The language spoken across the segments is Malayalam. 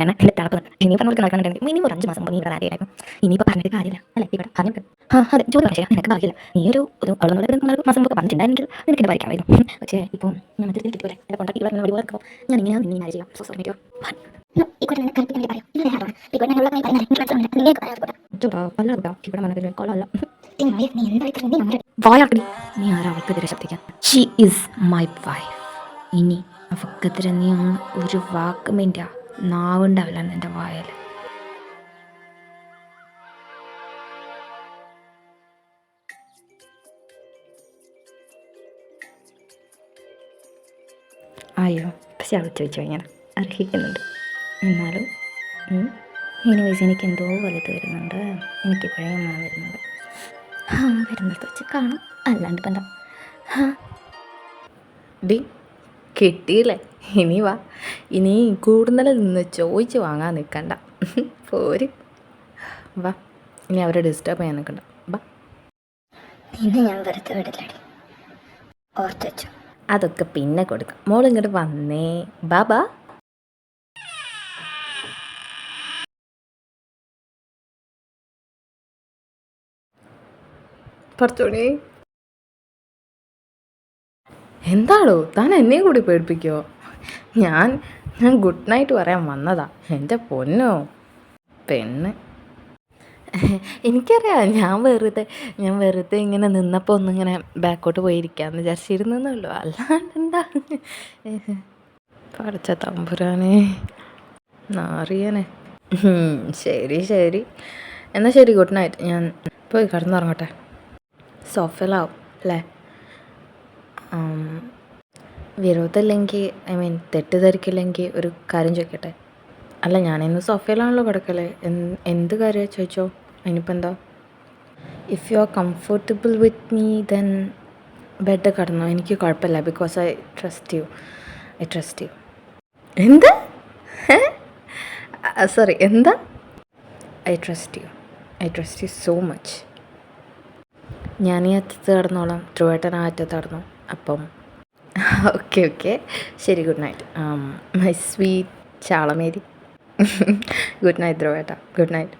കാരണം എൻ്റെ തളപ്പ് ഇനിയിപ്പോൾ നമുക്ക് നടക്കാനുണ്ടെങ്കിൽ മിനിമം ഒരു 5 മാസം മുമ്പ് നീ ഇവിടെ ആദ്യമായിരുന്നു. ഇനിയിപ്പോൾ പറഞ്ഞിട്ട് കാര്യമില്ല അല്ലേ? ഇവിടെ പറഞ്ഞിട്ട് അതെ ജോലി പറഞ്ഞാൽ നിനക്ക് ഭാഗ്യമില്ല. നീ ഒരു അവളെന്നുള്ള മാസം മുമ്പ് പറഞ്ഞിട്ടുണ്ടെങ്കിൽ നിനക്ക് എന്നെ ഭരിക്കാമായിരുന്നു. പക്ഷേ ഇപ്പം ഞാൻ മറ്റേ കിട്ടിപ്പോലെ എൻ്റെ കോൺടാക്ട് പറഞ്ഞ വഴി വർക്കുമ്പോൾ ഞാൻ ഇങ്ങനെ നീ മാനേജ് ചെയ്യാം. സോ സോറി മീറ്റോ നീ ആരാ അവൾക്കെതിരെ ശബ്ദിക്കാൻ? She is my wife. ഇനി അവക്കെതിരെ നീ ഒന്ന് ഒരു വാക്ക് മിണ്ടാ നാവുണ്ടാവില്ല എൻ്റെ വായൽ. അയ്യോ പക്ഷെ അവൾ ചോദിച്ചു കഴിഞ്ഞാൽ അർഹിക്കുന്നുണ്ട്. എന്നാലും എനിവേസ് എനിക്ക് എന്തോ വലുത് വരുന്നുണ്ട്. എനിക്ക് പഴയ മണം വരുന്നുണ്ട്. വരുന്നിടത്ത് വെച്ച് കാണാം, അല്ലാണ്ട് ഇപ്പം എന്താ. ഡി കിട്ടിയില്ലേ? ഇനി വാ, ഇനി കൂടുതൽ നിന്ന് ചോദിച്ച് വാങ്ങാൻ നിൽക്കണ്ട. പോര് വാ, ഇനി അവരെ ഡിസ്റ്റർബ് ചെയ്യാൻ നിൽക്കണ്ട. വാ, നിന്നെ ഞാൻ വെറുതെ വിടില്ലടി, ഓർത്ത് വെച്ചു. അതൊക്കെ പിന്നെ കൊടുക്കാം. മോൾ ഇങ്ങോട്ട് വന്നേ. ബാബാ പറച്ചോണേ. എന്താണോ താൻ എന്നെ കൂടി പേടിപ്പിക്കുമോ? ഞാൻ ഗുഡ് നൈറ്റ് പറയാൻ വന്നതാ. എൻ്റെ പൊന്നോ പെണ്ണ്. എനിക്കറിയാം, ഞാൻ വെറുതെ ഇങ്ങനെ നിന്നപ്പോൾ ഒന്നിങ്ങനെ ബാക്കോട്ട് പോയിരിക്കാമെന്ന് വിചാരിച്ചിരുന്നല്ലോ, അല്ലാണ്ട് എന്താ. പഠിച്ച തമ്പുരാനെ നാറിയനെ. ശരി എന്നാൽ ശരി, ഗുഡ് നൈറ്റ്. ഞാൻ പോയി കിടന്നുറങ്ങട്ടെ. സോഫയിലാവും അല്ലേ? വിരോധമില്ലെങ്കിൽ തെറ്റിദ്ധരിക്കില്ലെങ്കിൽ ഒരു കാര്യം ചോദിക്കട്ടെ? അല്ല, ഞാനിന്ന് സോഫയിലാണല്ലോ കിടക്കല്ലേ. എന്ത് കാര്യം ചോദിച്ചോ, അതിനിപ്പോൾ എന്താ? If you are comfortable with me then bed കിടന്നോ, എനിക്ക് കുഴപ്പമില്ല. Because I trust you. എന്താ? സോറി, എന്താ? I trust you so much. ഞാൻ ഈ അറ്റത്ത് കിടന്നോളാം, ധ്രുവേട്ടൻ ആ അറ്റത്ത് കിടന്നു. അപ്പം ഓക്കെ ശരി, ഗുഡ് നൈറ്റ് മൈ സ്വീറ്റ് ചാളമേരി. ഗുഡ് നൈറ്റ് ധ്രുവേട്ട, ഗുഡ് നൈറ്റ്.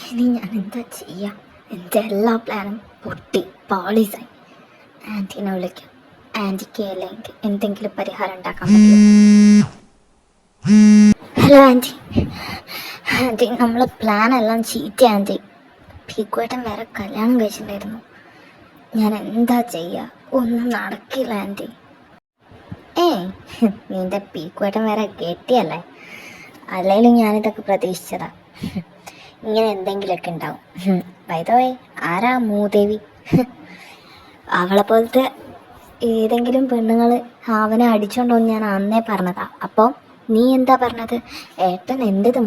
ഇനി ഞാൻ എന്താ ചെയ്യാം? എൻ്റെ എല്ലാ പ്ലാനും പൊട്ടി പോളീസായി. ആൻറ്റീനെ വിളിക്കാം. ആൻറ്റിക്ക് അല്ലെങ്കിൽ എന്തെങ്കിലും പരിഹാരം ഉണ്ടാക്കാൻ പറ്റും. ഹലോ ആൻറ്റി, നമ്മളെ പ്ലാനെല്ലാം ചീറ്റി ആൻറ്റി. പീക്കുവേട്ടൻ വേറെ കല്യാണം കഴിച്ചിട്ടുണ്ടായിരുന്നു. ഞാൻ എന്താ ചെയ്യുക? ഒന്നും നടക്കില്ല ആൻറ്റി. നിൻ്റെ പീക്കുവേട്ടൻ വേറെ കെട്ടിയല്ലേ? അല്ലെങ്കിലും ഞാനിതൊക്കെ പ്രതീക്ഷിച്ചതാ. ഇങ്ങനെ എന്തെങ്കിലുമൊക്കെ ഉണ്ടാവും. ബൈ ദ വേ, ആരാ മൂദേവി? അവളെ പോലത്തെ ഏതെങ്കിലും പെണ്ണുങ്ങൾ അവനെ അടിച്ചോണ്ടോ ഞാൻ അന്നേ പറഞ്ഞതാ. അപ്പോൾ നീ എന്താ പറഞ്ഞത്? ഏട്ടൻ എൻ്റേത്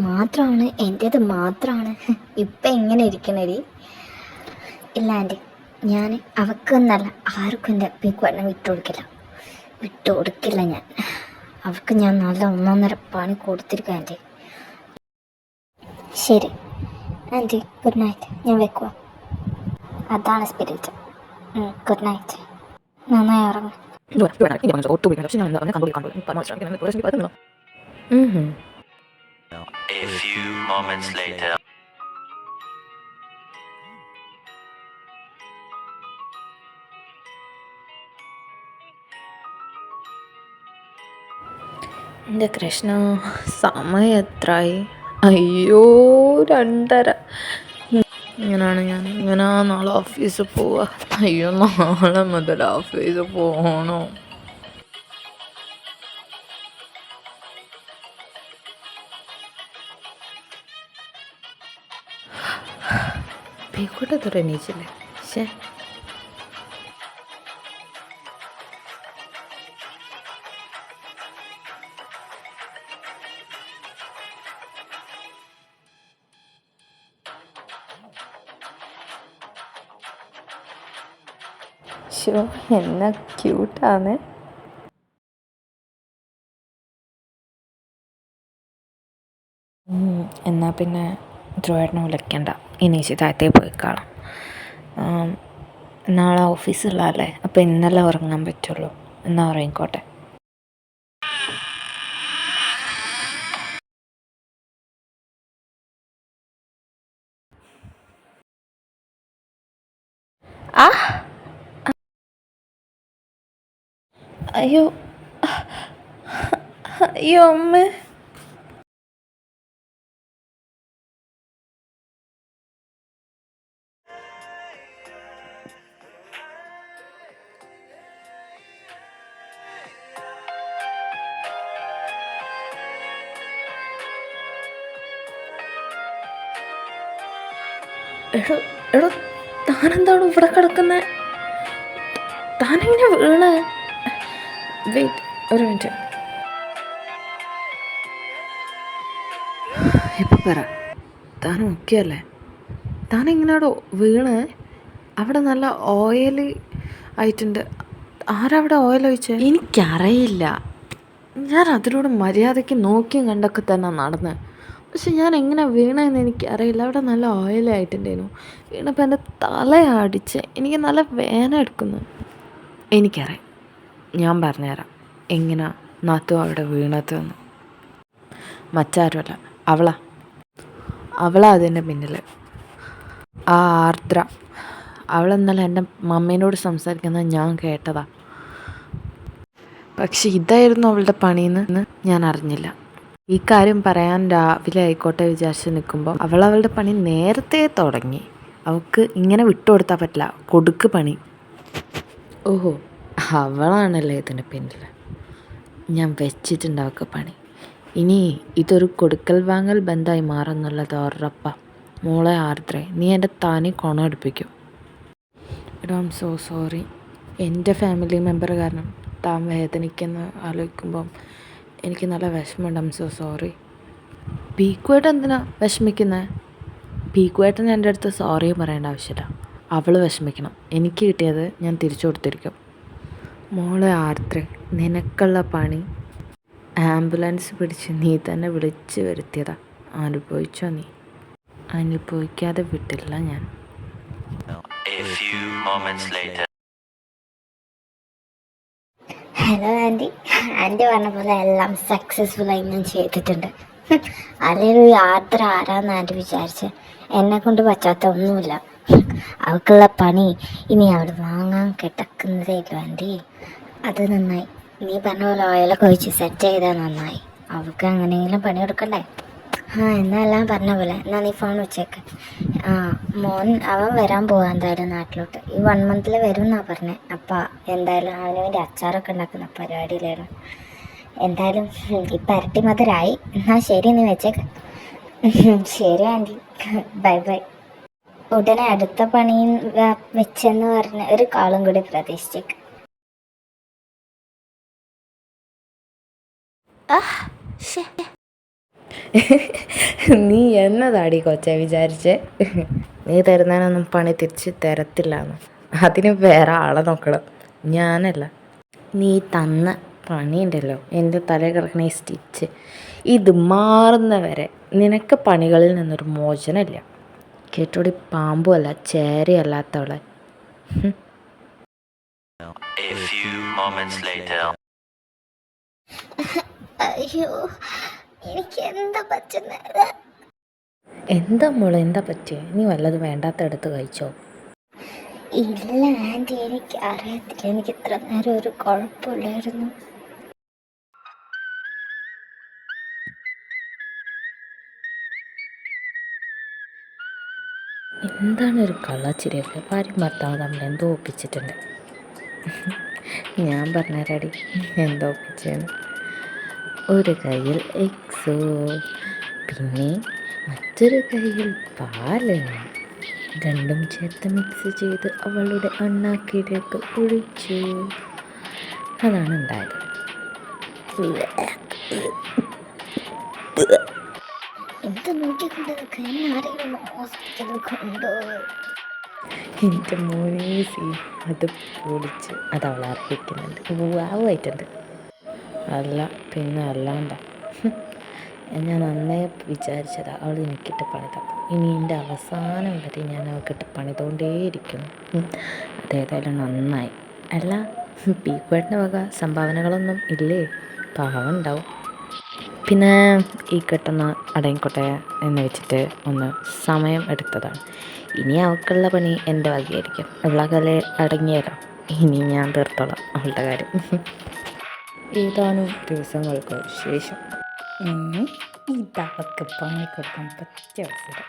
മാത്രമാണ്. ഇപ്പം എങ്ങനെ ഇരിക്കണേടി? ഇല്ല ആൻറ്റി, ഞാൻ അവൾക്കെന്നല്ല ആർക്കും എൻ്റെ പീക്കുവേട്ടനെ വിട്ടുകൊടുക്കില്ല ഞാൻ. അവൾക്ക് ഞാൻ നല്ല ഒന്നൊന്നര പണി കൊടുത്തിരിക്കാം ആൻറ്റി. ശരി ആൻറ്റി, ഗുഡ് നൈറ്റ്. ഞാൻ വെക്കുക. അതാണ് സ്പിരിറ്റ്. Good night. നന്നായി ഉറങ്ങും. A few moments later. എൻ്റെ കൃഷ്ണ, സമയം എത്രയായി? അയ്യോ 2:30. ഇങ്ങനെ നാളെ ഓഫീസിൽ പോവാ. അയ്യോ, നാളെ മുതൽ ഓഫീസിൽ പോകണോ? പേക്കൂട്ടത്തോടെ എണീച്ചില്ലേ? ശേ, എന്നാ ക്യൂട്ടാണ്. എന്നാൽ പിന്നെ ധ്രുവേട്ടനെ വിളിക്കണ്ട, ഇനീച്ച് താഴത്തേ പോയി കാണാം. നാളെ ഓഫീസുള്ളതല്ലേ, അപ്പോൾ ഇന്നലെ ഉറങ്ങാൻ പറ്റുള്ളൂ. എന്നാൽ ഉറങ്ങിക്കോട്ടെ. അയ്യോ അയ്യോ അമ്മ. എടോ എടോ, താനെന്താണ് ഇവിടെ കിടക്കുന്നത്? താനെങ്ങനെ വീണ്? വെയിറ്റ്, ഒരു മിനിറ്റ്. ഇപ്പം പറ, താൻ ഓക്കെ അല്ലേ? താനെങ്ങനെയാടോ വീണ്? അവിടെ നല്ല ഓയിൽ ആയിട്ടുണ്ട്. ആരവിടെ ഓയിൽ ഒഴിച്ചേ? എനിക്കറിയില്ല. ഞാൻ അതിലൂടെ മര്യാദയ്ക്ക് നോക്കിയും കണ്ടൊക്കെ തന്നെ നടന്നത്. പക്ഷെ ഞാൻ എങ്ങനെ വീണതെന്ന് എനിക്കറിയില്ല. അവിടെ നല്ല ഓയിലായിട്ടുണ്ടായിരുന്നു. വീണപ്പോൾ എൻ്റെ തലയടിച്ച് എനിക്ക് നല്ല വേദന എടുക്കുന്നു. എനിക്കറിയാം, ഞാൻ പറഞ്ഞുതരാം എങ്ങനെ നാത്തു അവിടെ വീണതെന്ന്. മറ്റാരുമല്ല, അവളാ അതിൻ്റെ പിന്നിൽ. ആ ആർദ്ര, അവളെന്നല്ല എൻ്റെ മമ്മീനോട് സംസാരിക്കുന്നത് ഞാൻ കേട്ടതാ. പക്ഷെ ഇതായിരുന്നു അവളുടെ പണിയെന്ന് ഞാൻ അറിഞ്ഞില്ല. ഈ കാര്യം പറയാൻ രാവിലെ ആയിക്കോട്ടെ വിചാരിച്ച് നിൽക്കുമ്പോൾ അവളുടെ പണി നേരത്തെ തുടങ്ങി. അവൾക്ക് ഇങ്ങനെ വിട്ടുകൊടുത്താൽ പറ്റില്ല, കൊടുക്ക് പണി. ഓഹോ, അവളാണല്ലേ ഇതിൻ്റെ പിന്നിൽ. ഞാൻ വെച്ചിട്ടുണ്ട് അവൾക്ക് പണി. ഇനി ഇതൊരു കൊടുക്കൽ വാങ്ങൽ ബന്ധമായി മാറുന്നുള്ളത് ഉറപ്പാ. മോളെ ആർദ്രേ, നീ എൻ്റെ താനെ കൊണടുപ്പിക്കും. എടോ, ഐ എം സോ സോറി. എൻ്റെ ഫാമിലി മെമ്പർ കാരണം താൻ വേദനിക്കുന്ന ആലോചിക്കുമ്പം എനിക്ക് നല്ല വിഷമമുണ്ട്. I am so sorry. പീക്കുവേട്ടൻ എന്തിനാ വിഷമിക്കുന്നത്? പീക്കുവേട്ടൻ എൻ്റെ അടുത്ത് സോറി പറയേണ്ട ആവശ്യമില്ല. അവൾ വിഷമിക്കണം. എനിക്ക് കിട്ടിയത് ഞാൻ തിരിച്ചു കൊടുത്തിരിക്കും. മോളെ ആർദ്രേ, നിനക്കുള്ള പണി ആംബുലൻസ് പിടിച്ച് നീ തന്നെ വിളിച്ച് വരുത്തിയതാ. അനുഭവിച്ചോ നീ? അനുഭവിക്കാതെ വിട്ടില്ല ഞാൻ. A few moments later. Hello aunty. Aunty പറഞ്ഞ പോലെ എല്ലാം സക്സസ്ഫുള്ളായി ഞാൻ ചെയ്തിട്ടുണ്ട്. അല്ലെങ്കിൽ ഒരു യാത്ര ആരാന്ന് ആൻറ്റി വിചാരിച്ച് എന്നെ കൊണ്ട് പറ്റാത്ത ഒന്നുമില്ല. അവൾക്കുള്ള പണി ഇനി അവിടെ വാങ്ങാൻ കിടക്കുന്നതേ ഇല്ല ആൻറ്റി. അത് നന്നായി. നീ പറഞ്ഞ പോലെ ഓയിലൊക്കെ ഒഴിച്ച് സെറ്റ് ചെയ്താൽ നന്നായി. അവൾക്ക് എങ്ങനെയെങ്കിലും പണി കൊടുക്കണ്ടേ? എന്നെല്ലാം പറഞ്ഞ പോലെ. എന്നാൽ നീ ഫോൺ വെച്ചേക്ക്. മോൻ അവൻ വരാൻ പോവാ എന്തായാലും നാട്ടിലോട്ട്. ഈ 1 month വരും എന്നാണ് പറഞ്ഞത്. അപ്പം എന്തായാലും അവന് വേണ്ടി അച്ചാറൊക്കെ ഉണ്ടാക്കുന്ന പരിപാടിയിലായിരുന്നു. എന്തായാലും ഇപ്പം ഇരട്ടി മധുരമായി. എന്നാൽ ശരി, നീ വെച്ചേക്ക്. ശരി ആൻറ്റി, ബൈ ബൈ. ഉടനെ അടുത്ത പണിയും വെച്ചെന്ന് പറഞ്ഞ് ഒരു കാളും കൂടി പ്രതീക്ഷിച്ചേക്ക്. നീ എന്നതാടി കൊച്ചെ വിചാരിച്ചേ? നീ തരുന്നതിനൊന്നും പണി തിരിച്ച് തരത്തില്ലാന്ന്. അതിന് വേറെ ആളെ നോക്കണം, ഞാനല്ല. നീ തന്ന പണിയുണ്ടല്ലോ, എൻ്റെ തലയിൽ കിടക്കുന്ന ഈ സ്റ്റിച്ച്, ഇത് മാറുന്നവരെ നിനക്ക് പണികളിൽ നിന്നൊരു മോചനമില്ല. കേട്ടോടി, പാമ്പുമല്ല ചേരയല്ലാത്തവളെ. A few moments later. അയ്യോ, എനിക്ക് എന്താ പറ്റുന്നത്? എന്താ മോളെ, എന്താ പറ്റിയേ? നീ വല്ലത് വേണ്ടാത്തടുത്ത് കഴിച്ചോ? ഇല്ല ആൻറ്റി, എനിക്ക് അറിയത്തില്ല. എനിക്ക് ഇത്ര നേരം ഒരു കുഴപ്പമില്ലായിരുന്നു. എന്താണ് ഒരു കള്ളച്ചിരിയല്ലേ? ഭാര്യയും ഭർത്താവ് തമ്മിൽ എന്തോ ഒപ്പിച്ചിട്ടുണ്ട്. ഞാൻ പറഞ്ഞുതരാടി എന്തോ ഒപ്പിച്ചതെന്ന്. ഒരു കയ്യിൽ എക്സോ, പിന്നെ മറ്റൊരു കയ്യിൽ പാല്. രണ്ടും ചേർത്ത് മിക്സ് ചെയ്ത് അവളുടെ അണ്ണാക്കിലേക്ക് ഒഴിച്ചു. അതാണ് ഉണ്ടായത്. എന്ത് നോക്കിക്കൊണ്ട് എന്നെ ആരെങ്കിലും ഹോസ്പിറ്റലിൽ കൊണ്ടുപോകും. എൻ്റെ മോനേസി അത് പൊളിച്ച് അത് അവൾ അർപ്പിക്കുന്നുണ്ട്. വാവായിട്ടുണ്ട്. അല്ല പിന്നെ അല്ലാണ്ട. ഞാൻ നന്നേ വിചാരിച്ചതാ അവൾ എനിക്കിട്ട് പണി തന്നു. ഇനി എൻ്റെ അവസാനം വരെ ഞാൻ അവൾക്കിട്ട് പണിതുകൊണ്ടേയിരിക്കുന്നു. അതേതായാലും നന്നായി. അല്ല, പീക്കുവേട്ടൻ്റെ വക സംഭാവനകളൊന്നും ഇല്ലേ? പാവം ഉണ്ടാവും. പിന്നെ ഈ കെട്ടൊന്ന് അടങ്ങിക്കോട്ടെ എന്ന് വെച്ചിട്ട് ഒന്ന് സമയം എടുത്തതാണ്. ഇനി അവൾക്കുള്ള പണി എൻ്റെ വകയായിരിക്കും. അവളെ അടങ്ങിയല്ലോ, ഇനി ഞാൻ തീർത്തോളാം അവളുടെ കാര്യം. ഏതാനും ദിവസങ്ങൾക്ക് ശേഷം ഇതവൾക്ക് പണി കൊടുക്കാൻ പറ്റിയ അവസരം.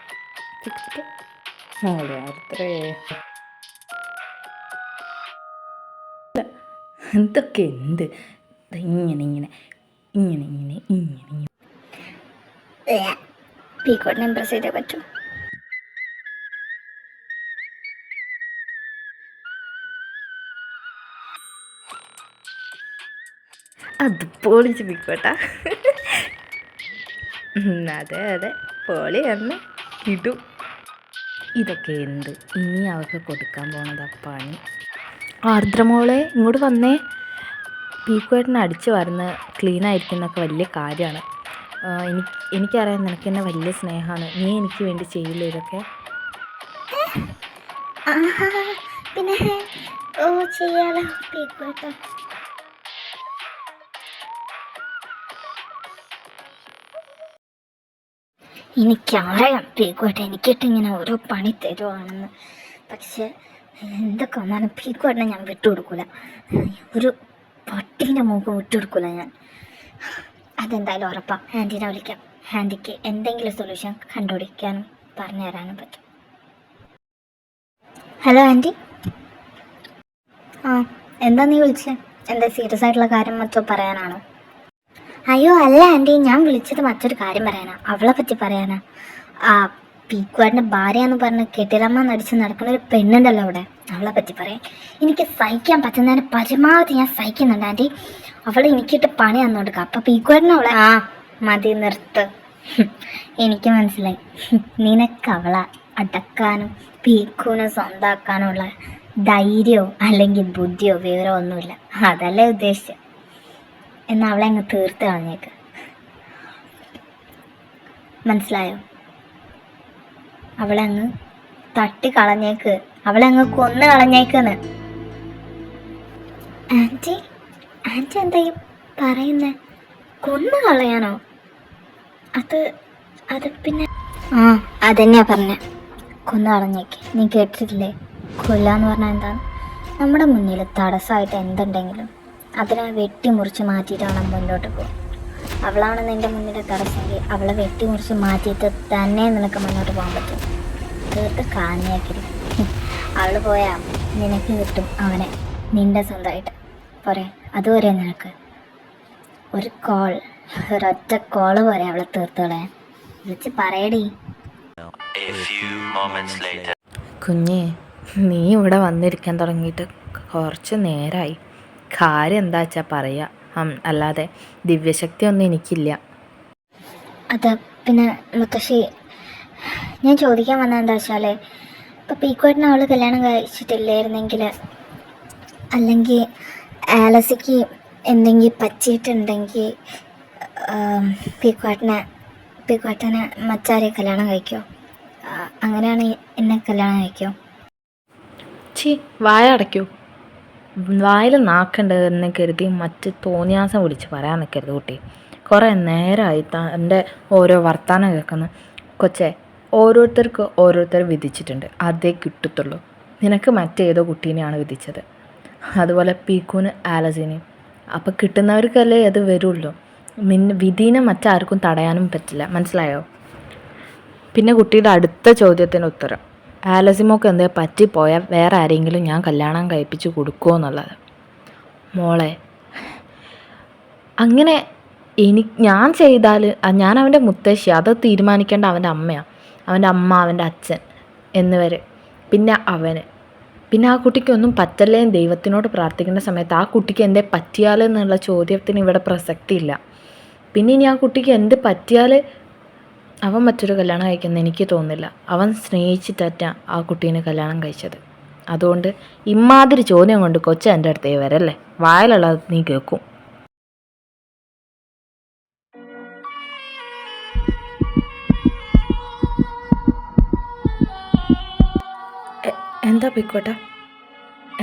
മോളെ അത്രേ എന്തൊക്കെ എന്ത് ഇങ്ങനെ ഇങ്ങനെ ഇങ്ങനെ ഇങ്ങനെ ഇങ്ങനെ ഇങ്ങനെ പീക്കോട്ടിനെ ഇമ്പ്രസ് ചെയ്തേ പറ്റൂ. അത് പൊളിച്ച് പിക്കോട്ടാ. അതെ അതെ, പൊളി എന്ന് കിട്ടും. ഇതൊക്കെ എന്ത് ഇനി അവൾക്ക് കൊടുക്കാൻ പോണതാ പണി. ആർദ്രമോളെ ഇങ്ങോട്ട് വന്നേ. പീക്കുവേട്ടനെ അടിച്ച് വരുന്ന ക്ലീനായിരിക്കുന്നതൊക്കെ വലിയ കാര്യമാണ്. എനിക്കറിയാം നിനക്ക് എന്നെ വലിയ സ്നേഹമാണ്. നീ എനിക്ക് വേണ്ടി ചെയ്യില്ല ഇതൊക്കെ? പിന്നെ ഓ ചെയ്യാലോ പീക്കോട്ട. എനിക്കറിയാം പീക്കോട്ടെ എനിക്കിട്ട് ഇങ്ങനെ ഓരോ പണി തരുവാണെന്ന്. പക്ഷെ എന്തൊക്കെ വന്നാലും പീക്കോട്ടിനെ ഞാൻ വിട്ടുകൊടുക്കൂല. ഒരു പട്ടീൻ്റെ മൂക്ക് വിട്ടുകൊടുക്കൂല ഞാൻ. അതെന്തായാലും ഉറപ്പാണ്. ആൻറ്റീനെ വിളിക്കാം. ആൻറ്റിക്ക് എന്തെങ്കിലും സൊല്യൂഷൻ കണ്ടുപിടിക്കാനും പറഞ്ഞു തരാനും പറ്റും. Hello aunty. ആ എന്താ നീ വിളിച്ചേ? എന്താ സീരിയസ് ആയിട്ടുള്ള കാര്യം മൊത്തം പറയാനാണോ? അയ്യോ അല്ല ആൻറ്റി, ഞാൻ വിളിച്ചത് മറ്റൊരു കാര്യം പറയാനാ. അവളെ പറ്റി പറയാനാ. ആ പീക്കുവാടിൻ്റെ ഭാര്യ എന്ന് പറഞ്ഞ് കെട്ടിലമ്മ നടിച്ച് നടക്കുന്ന ഒരു പെണ്ണുണ്ടല്ലോ അവിടെ, അവളെ പറ്റി പറയാൻ. എനിക്ക് സഹിക്കാൻ പറ്റുന്നതിന് പരമാവധി ഞാൻ സഹിക്കുന്നുണ്ട് ആൻറ്റി. അവൾ എനിക്കിട്ട് പണി തന്നു കൊടുക്കുക. അപ്പം പീക്കുവാടിനെ അവളെ ആ മതി നിർത്ത്. എനിക്ക് മനസ്സിലായി, നിനക്ക് അവളെ അടക്കാനും പീക്കുവിനെ സ്വന്താക്കാനുള്ള ധൈര്യമോ അല്ലെങ്കിൽ ബുദ്ധിയോ വിവരമോ ഒന്നുമില്ല. അതല്ലേ ഉദ്ദേശിച്ചത്. എന്നാൽ അവളെ അങ്ങ് തീർത്ത് കളഞ്ഞേക്ക്. മനസ്സിലായോ? അവളെ അങ്ങ് തട്ടി കളഞ്ഞേക്ക്. അവളെ അങ്ങ് കൊന്നു കളഞ്ഞേക്കെന്ന്. ആൻറ്റി ആൻറ്റി എന്തായി പറയുന്നേ? കൊന്നു കളയാനോ? അത് പിന്നെ ആ അതന്നെയാ പറഞ്ഞേ, കൊന്നു കളഞ്ഞേക്ക്. നീ കേട്ടിട്ടില്ലേ കൊല്ലാന്ന് പറഞ്ഞാൽ എന്താണ്? നമ്മുടെ മുന്നിൽ തടസ്സമായിട്ട് എന്തുണ്ടെങ്കിലും അതിനെ വെട്ടിമുറിച്ച് മാറ്റിയിട്ട് വേണം മുന്നോട്ട് പോകും. അവളാണ് നിൻ്റെ മുന്നിലെ തടസ്സമെങ്കിൽ അവളെ വെട്ടിമുറിച്ച് മാറ്റിയിട്ട് തന്നെ നിനക്ക് മുന്നോട്ട് പോകാൻ പറ്റും. തീർത്ത് കളഞ്ഞേക്കരുത്. അവൾ പോയാൽ നിനക്ക് കിട്ടും അവനെ നിൻ്റെ സ്വന്തമായിട്ട്. പോരെ? അതുപോലെ നിനക്ക് ഒരൊറ്റ കോള് പോരെ അവളെ തീർത്ത് കളയാൻ. വിളിച്ച് പറയടി. A few moments later. കുഞ്ഞേ, നീ ഇവിടെ വന്നിരിക്കാൻ തുടങ്ങിയിട്ട് കുറച്ച് നേരമായി. കാര്യം എന്താ വെച്ചാൽ പറയുക, അല്ലാതെ ദിവ്യശക്തിയൊന്നും എനിക്കില്ല. അത് പിന്നെ മുത്തശ്ശി, ഞാൻ ചോദിക്കാൻ വന്നത് എന്താ വെച്ചാൽ, ഇപ്പോൾ പീക്കോട്ടിനെ അവൾ കല്യാണം കഴിച്ചിട്ടില്ലായിരുന്നെങ്കിൽ, അല്ലെങ്കിൽ ആലസിക്ക് എന്തെങ്കിലും പറ്റിയിട്ടുണ്ടെങ്കിൽ പീക്കോട്ടനെ മറ്റാരെ കല്യാണം കഴിക്കുമോ? അങ്ങനെയാണ് എന്നെ കല്യാണം കഴിക്കുമോ? വായ അടയ്ക്കൂ. വായിൽ നാക്കണ്ടെന്ന് കരുതി മറ്റ് തോന്നിയാസം വിളിച്ച് പറയാൻ നിൽക്കരുത് കുട്ടി. കുറേ നേരമായി എൻ്റെ ഓരോ വർത്തമാനം കേൾക്കുന്നു. കൊച്ചേ, ഓരോരുത്തർ വിധിച്ചിട്ടുണ്ട്, അതേ കിട്ടത്തുള്ളൂ. നിനക്ക് മറ്റേതോ കുട്ടീനെയാണ് വിധിച്ചത്. അതുപോലെ പീക്കുന് ആലസിനെയും. അപ്പോൾ കിട്ടുന്നവർക്കല്ലേ അത് വരുള്ളൂ. വിധീനെ മറ്റാർക്കും തടയാനും പറ്റില്ല. മനസ്സിലായോ? പിന്നെ കുട്ടിയുടെ അടുത്ത ചോദ്യത്തിന് ഉത്തരം, ആലസിമോക്ക് എന്തേ പറ്റിപ്പോയാൽ വേറെ ആരെങ്കിലും ഞാൻ കല്യാണം കഴിപ്പിച്ച് കൊടുക്കുമോ എന്നുള്ളത്. മോളെ, അങ്ങനെ ഞാൻ ചെയ്താൽ ഞാൻ അവൻ്റെ മുത്തശ്ശി, അത് തീരുമാനിക്കേണ്ട അവൻ്റെ അമ്മയാണ്. അവൻ്റെ അമ്മ, അവൻ്റെ അച്ഛൻ എന്നിവർ, പിന്നെ അവന്. പിന്നെ ആ കുട്ടിക്കൊന്നും പറ്റല്ലേ എന്ന് ദൈവത്തിനോട് പ്രാർത്ഥിക്കേണ്ട സമയത്ത് ആ കുട്ടിക്ക് എന്തേ പറ്റിയാലെന്നുള്ള ചോദ്യത്തിന് ഇവിടെ പ്രസക്തിയില്ല. പിന്നെ ഇനി ആ കുട്ടിക്ക് എന്ത് പറ്റിയാൽ അവൻ മറ്റൊരു കല്യാണം കഴിക്കുമെന്ന് എനിക്ക് തോന്നുന്നില്ല. അവൻ സ്നേഹിച്ചിട്ടാ ആ കുട്ടീനെ കല്യാണം കഴിച്ചത്. അതുകൊണ്ട് ഇമാതിരി ചോദ്യം കൊണ്ട് കൊച്ച എൻ്റെ അടുത്തേ വരല്ലേ. വായിലുള്ളത് നീ കേൾക്കും. എന്താ പിക്കോട്ടെ?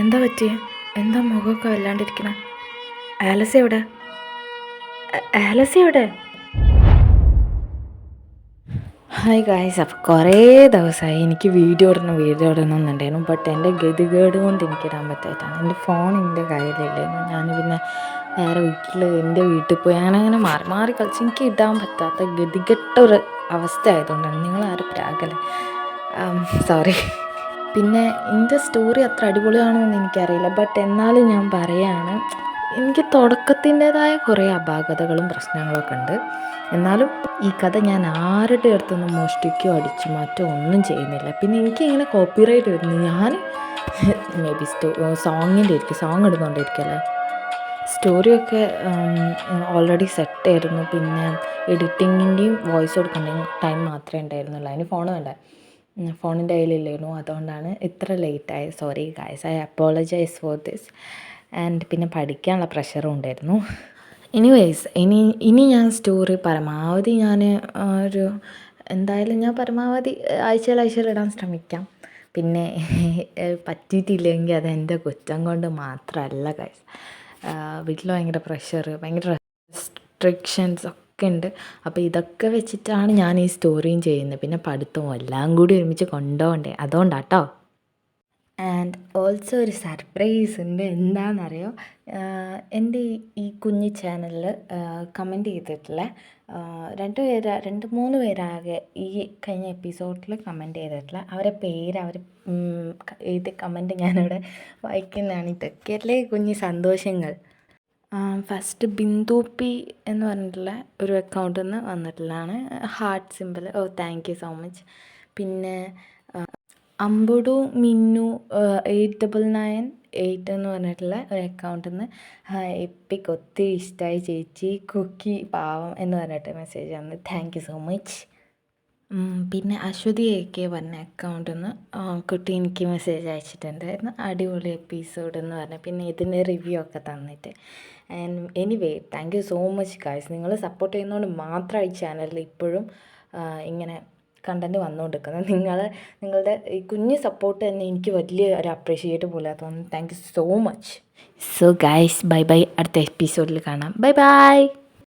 എന്താ പറ്റിയേ? എന്താ മുഖമൊക്കെ വല്ലാണ്ടിരിക്കണേ? ആലസി എവിടെ? ഹായ് ഗായ്സ്, അപ്പോൾ കുറേ ദിവസമായി എനിക്ക് വീഡിയോ ഇടണം എന്നുണ്ടായിരുന്നു. ബട്ട് എൻ്റെ ഗതികേട് കൊണ്ട് എനിക്കിടാൻ പറ്റായിട്ടാണ്. എൻ്റെ ഫോൺ എൻ്റെ കയ്യിലില്ലായിരുന്നു. ഞാൻ പിന്നെ വേറെ എൻ്റെ വീട്ടിൽ പോയി അങ്ങനെ മാറി മാറി കളിച്ച് എനിക്ക് ഇടാൻ പറ്റാത്ത ഗതികെട്ട ഒരു അവസ്ഥ ആയതുകൊണ്ടാണ്. നിങ്ങളാരും പ്രാകല്ലേ, സോറി. പിന്നെ എൻ്റെ സ്റ്റോറി അത്ര അടിപൊളിയാണോ എന്ന് എനിക്കറിയില്ല. ബട്ട് എന്നാലും ഞാൻ പറയാണ്, എനിക്ക് തുടക്കത്തിൻ്റേതായ കുറേ അപാകതകളും പ്രശ്നങ്ങളൊക്കെ ഉണ്ട്. എന്നാലും ഈ കഥ ഞാൻ ആരുടെ അടുത്തൊന്നും മോഷ്ടിക്കുകയോ അടിച്ചു മാറ്റോ ഒന്നും ചെയ്യുന്നില്ല. പിന്നെ എനിക്കിങ്ങനെ കോപ്പിറൈറ്റ് വരുന്നു. ഞാൻ മേ ബി സോങ്ങിൻ്റെ ആയിരിക്കും, സോങ് ഇടുന്നുകൊണ്ടിരിക്കുമല്ലേ. സ്റ്റോറിയൊക്കെ ഓൾറെഡി സെറ്റായിരുന്നു. പിന്നെ എഡിറ്റിങ്ങിൻ്റെയും വോയിസ് കൊടുക്കേണ്ടയും ടൈം മാത്രമേ ഉണ്ടായിരുന്നുള്ളൂ. അതിന് ഫോൺ വേണ്ടേ, ഫോണിൻ്റെ കയ്യിലില്ലായിരുന്നു. അതുകൊണ്ടാണ് ഇത്ര ലേറ്റായത്. Sorry guys, I apologise for this. And പിന്നെ പഠിക്കാനുള്ള പ്രഷറും ഉണ്ടായിരുന്നു. എനിവേയ്സ്, ഇനി ഞാൻ സ്റ്റോറി പരമാവധി എന്തായാലും ഞാൻ പരമാവധി ആഴ്ചയിൽ ഇടാൻ ശ്രമിക്കാം. പിന്നെ പറ്റിയിട്ടില്ലെങ്കിൽ അത് എൻ്റെ കുറ്റം കൊണ്ട് മാത്രമല്ല ഗൈസ്. വീട്ടിൽ ഭയങ്കര പ്രഷർ, ഭയങ്കര റെസ്ട്രിക്ഷൻസ് ഒക്കെ ഉണ്ട്. അപ്പോൾ ഇതൊക്കെ വെച്ചിട്ടാണ് ഞാൻ ഈ സ്റ്റോറിയും ചെയ്യുന്നത്. പിന്നെ പഠിത്തവും എല്ലാം കൂടി ഒരുമിച്ച് കൊണ്ടുപോകണ്ടേ, അതുകൊണ്ടാട്ടോ. ആൻഡ് ഓൾസോ ഒരു സർപ്രൈസ് ഉണ്ട്. എന്താണെന്നറിയോ, എൻ്റെ ഈ കുഞ്ഞു ചാനലിൽ കമൻറ്റ് ചെയ്തിട്ടുള്ള 2-3 പേരാകെ ഈ കഴിഞ്ഞ എപ്പിസോഡിൽ കമൻറ്റ് ചെയ്തിട്ടുള്ള അവരെ പേര് എഴുതിയ കമൻറ്റ് ഞാനിവിടെ വായിക്കുന്നതാണ്. ഇതൊക്കെയല്ലേ കുഞ്ഞു സന്തോഷങ്ങൾ. ഫസ്റ്റ് ബിന്ദു പി എന്ന് പറഞ്ഞിട്ടുള്ള ഒരു അക്കൗണ്ടിൽ നിന്ന് വന്നിട്ടുള്ളതാണ്. Heart simple, thank you so much. പിന്നെ അമ്പുടു മിന്നു 8998 എന്ന് പറഞ്ഞിട്ടുള്ള ഒരു അക്കൗണ്ടിൽ നിന്ന് എപ്പിക്ക് ഒത്തിരി ഇഷ്ടമായി ചേച്ചി, കുക്കി പാവം എന്ന് പറഞ്ഞിട്ട് മെസ്സേജ് വന്നു. Thank you so much. പിന്നെ അശ്വതി AK പറഞ്ഞ അക്കൗണ്ടിൽ നിന്ന് കുട്ടി എനിക്ക് മെസ്സേജ് അയച്ചിട്ടുണ്ടായിരുന്നു, അടിപൊളി എപ്പിസോഡ് എന്ന് പറഞ്ഞ്. പിന്നെ ഇതിൻ്റെ റിവ്യൂ ഒക്കെ തന്നിട്ട്. And anyway, thank you so much guys. നിങ്ങൾ സപ്പോർട്ട് ചെയ്യുന്നതുകൊണ്ട് മാത്രമാണ് ഈ ചാനലിൽ ഇപ്പോഴും ഇങ്ങനെ കണ്ടൻറ്റ് വന്നുകൊണ്ടിരിക്കുന്നത്. നിങ്ങളുടെ ഈ കുഞ്ഞ് സപ്പോർട്ട് തന്നെ എനിക്ക് വലിയ ഒരു അപ്രീഷിയേറ്റ് പോലെ തോന്നുന്നു. Thank you so much. So guys, bye bye. അടുത്ത എപ്പിസോഡിൽ കാണാം. Bye bye.